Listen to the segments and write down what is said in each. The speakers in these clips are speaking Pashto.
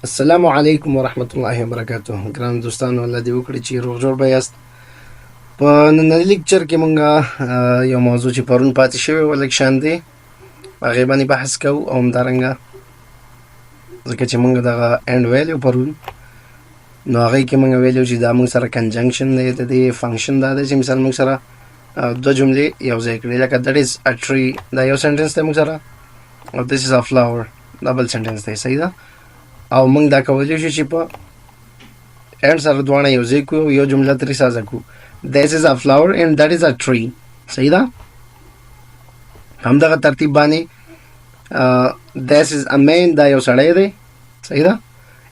السلام علیکم ورحمت الله وبرکاته. ګران دوستانو، الله دې وکړي چې روغ جوړ به یاست. په ننني لیکچر کې مونږ یو موضوع چې پرون پاتې شوی و لږ شان دی په هغې باندې بحث کوو، او همدارنګه ځکه چې مونږ دغه اینډ ویلیو پرون، نو هغې کې مونږ ویلیو چې دا مونږ سره کنجنکشن دی، د دې فنکشن دا دی چې مثال مونږ سره دوه جملې یو ځای کړي، لکه دیټ از ا ټري، دا یو سنټنس دی مونږ سره، او دیس از ا فلاور دا بل سنټنس دی. صحیح ده؟ او موږ دا کولی شو چې په اینډ سره دواړه یو ځای کړو، یو جمله ترې سازه کړو. This is a flower and that is a tree. صحیح ده؟ همدغه ترتیب باندې this is a man، دا یو سړی دی. صحیح ده؟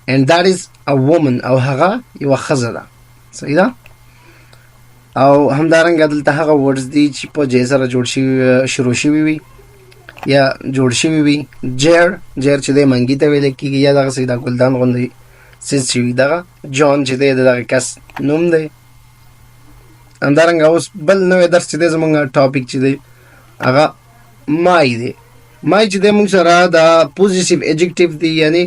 and that is a woman، او هغه یوه ښځه ده. صحیح ده؟ او همدارنګه دلته هغه ورډز دي چې په جې سره جوړ شوي شروع شوي وي یا جوړ شوي وي. جیر چې دی منګي ته ویل کېږي، یا دغسې دا ګلدان غوندې څیز چې وي دغه جان چې دی د دغه کس نوم دی. همدارنګه اوس بل نوی درس چې دی زموږ ټاپک چې دی هغه مای دی. مای چې دی موږ سره دا پوزیټیو ایجکټیو دی، یعنی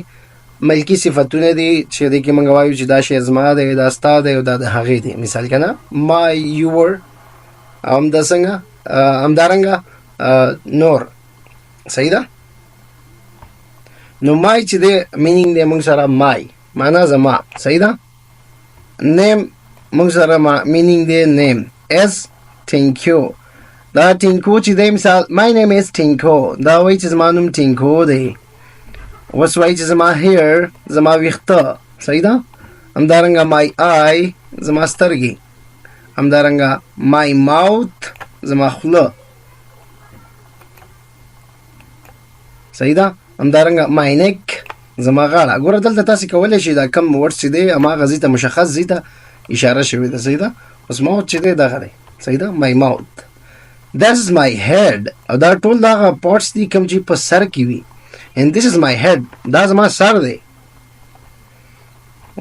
ملکي صفتونه دي چې دې کې موږ وایو چې دا شی زما دی، دا ستا دی، او دا د هغې دی. مثال که نه مای یور، او همدارنګه نور. صحیح ده؟ نو مای چې دی مینینګ دی موږ سره مای معنا زما. صحیح ده؟ نیم موږ سره مینینګ دی نیم. اس ټینکیو، دا ټینکو چې دی مثال مای نیم از ټینکو، دا وایي چې زما نوم ټینکو دی. اوس وایي چې زما هیر زما ویښته. صحیح ده؟ همدارنګه مای آی زما سترګې، همدارنګه مای ماوت زما خوله. صحیح ده؟ همدارنګه مای نیک زما غاړه. ګوره دلته تاسې کولی شئ دا کم ورډ چې دی هماغه ځای ته مشخص ځای ته اشاره شوې ده. صحیح ده؟ اوس ماوت چې دی دغه دی. صحیح ده؟ مای ماوت. This is my head، او دا ټول دغه پارټس دي کوم چې په سر کې وي. and this is my head، دا زما سر دی.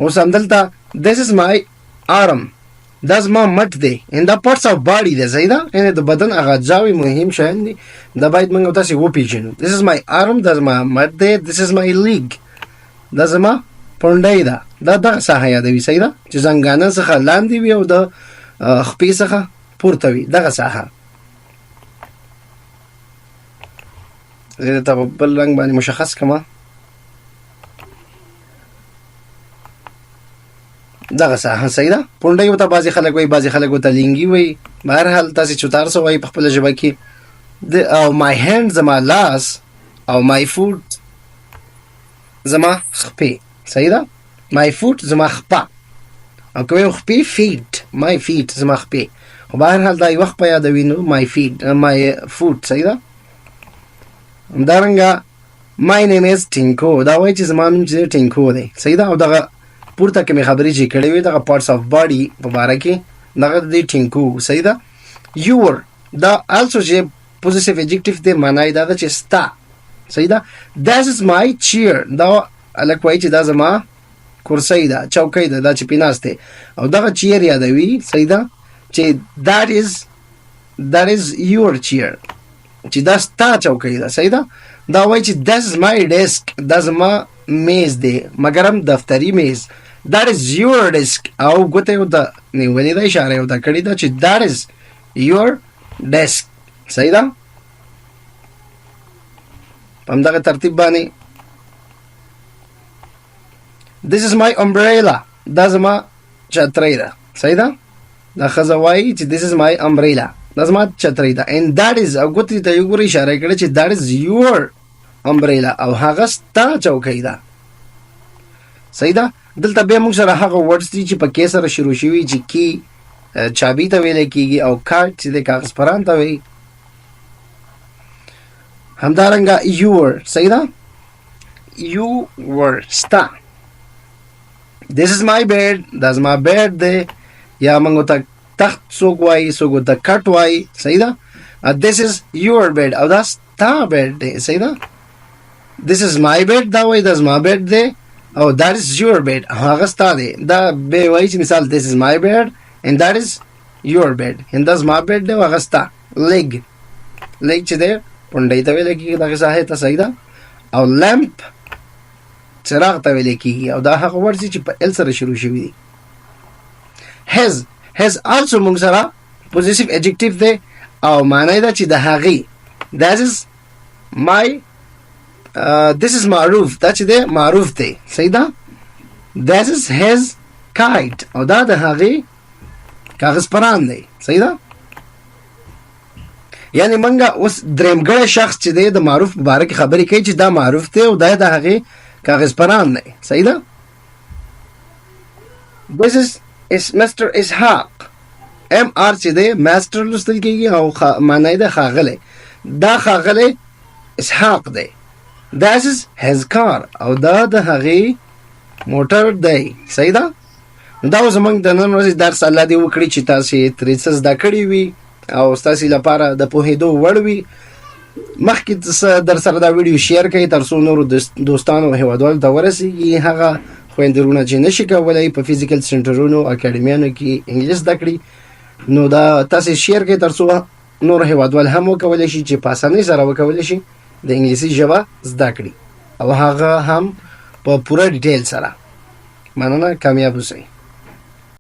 اوس همدلته this is my arm، دا زما مټ دی. and دا parts of body دی. صحیح ده؟ یعنې د بدن هغه اجزاوې مهم شیان دي، دا باید موږ او تاسې وپېژنو. this is my arm، دا زما مټ دی. this is my leg، دا زما پونډۍ ده. دا دغه ساحه یادوي. صحیح ده؟ چې زنګانه څخه لاندې وي او د خپې څخه پورته وي، دغه ساحه. زه درته په بل رنګ باندې مشخص کړم. دغه ساحه. صحیح ده؟ پونډۍ ورته بعضې خلک وایي، بعضې خلک ورته لینګي وایي. بهرحال تاسې چوتار څه وایي په خپله ژبه کې. او مای هینډ زما لاس، او مای فوټ زما خپې. صحیح ده؟ مای فوټ زما خپه، او که وایو خپې فیټ، مای فیټ زما خپې. خو بهرحال دا یوه خپه یادوي، نو مای فیټ مای فوټ. صحیح ده؟ همدارنګه مای نیم از ټینکو، دا وایي چې زما نوم چې دی ټینکو دی. صحیح ده؟ او دغه پورته کومې خبرې چې کړې وې دغه پارټس آف باډي په باره کې، دغه د دې ټینکو. صحیح ده؟ یور، دا السو چې پوزیټیو ایجکټیو دی، معنا یې دا ده چې ستا. صحیح ده؟ دیس از مای چیر، دا هلک وایي چې دا زما کرسۍ ده، چوکۍ ده، دا چې پې ناست دی. او دغه چیر یادوي. صحیح ده؟ چې that is your chair، چې دا ستا چوکۍ ده. صحیح ده؟ دا وایي چې this is my desk، دا زما میز دی، مګرم دفتري میز. that is your desk، او ګوته یې ورته نیولې ده، اشاره یې ورته کړې ده چې that is your desk. صحیح ده؟ په همدغه ترتیب باندې this is my umbrella، دا زما چترۍ ده. صحیح ده؟ دا ښځه وایي چې this is my umbrella، دا زما چترۍ ده. and that is، او ګوتې ته یې ګورئ اشاره یې کړې چې that is your umbrella، او هغه ستا چوکۍ ده. صحیح ده؟ دلته بیا موږ سره هغه ورډس دي چې په کې سره شروع شوي، چې کی چابي ته ویلی کېږي، او کارت چې د کاغذ پران ته وایي. همدارنګه یور. صحیح ده؟ یور ستا. this is my bed، دا زما بیډ دی، یا موږ ورته تخت څوک وایي، څوک ورته کټ وایي. صحیح ده؟ this is your bed، او دا ستا بیډ دی. صحیح ده؟ this is my bed، دا وایي دا زما بیډ دی، او that is your bed، هغه ستا دی. دا به وایي چې مثال this is my bed and that is your bed، and دا زما بیډ دی او هغه ستا. leg چې دی پونډۍ ته ویل کېږي دغې ساحې ته. صحیح ده؟ او لیمپ څراغ ته ویل کېږي او دا هغه ورډ چې په ال سره شروع شوي دي. his also موږ سره possessive adjective دی او معنی ده چې د هغې. that is my this is معروف، دا چې دی معروف دی. صحیح ده. that is his kite او دا د هغې کاغذ پران دی. صحیح ده. یعنی منګه اوس درېمګړی شخص چې دی د معروف په باره کې خبرې کوي چې دا معروف دی او دا د هغې کاغذ پران دی. صحیح ده. this is Mr. اسحاق. ام آر چې دی ماستر لوستل کېږي او معنی ده ښاغلی. دا ښاغلی اسحاق دی. that is his car او دا د هغې موټر دی. صحیح ده. دا زموږ د نن ورځې درس الله دې وکړي چې تاسې ترې څه زده کړي وي او ستاسې لپاره د پوهېدو وړ وي. مخکې در سره دا ویډیو شیر کړئ تر څو نورو دوستانو او هېوادوالو ته ورسېږي. هغه خویندرونه چې نشي کولی په فزیکل سنټرونو اکاډمیانو کې انګلیس زده کړي نو دا تاسې شیر کړئ تر څو نور هېوادوال هم وکولی شي چې په اسانۍ سره وکولی شي د انګلیسي ژبه زده کړي او هغه هم په پوره ډیټیل سره. مننه. کامیاب اوسئ.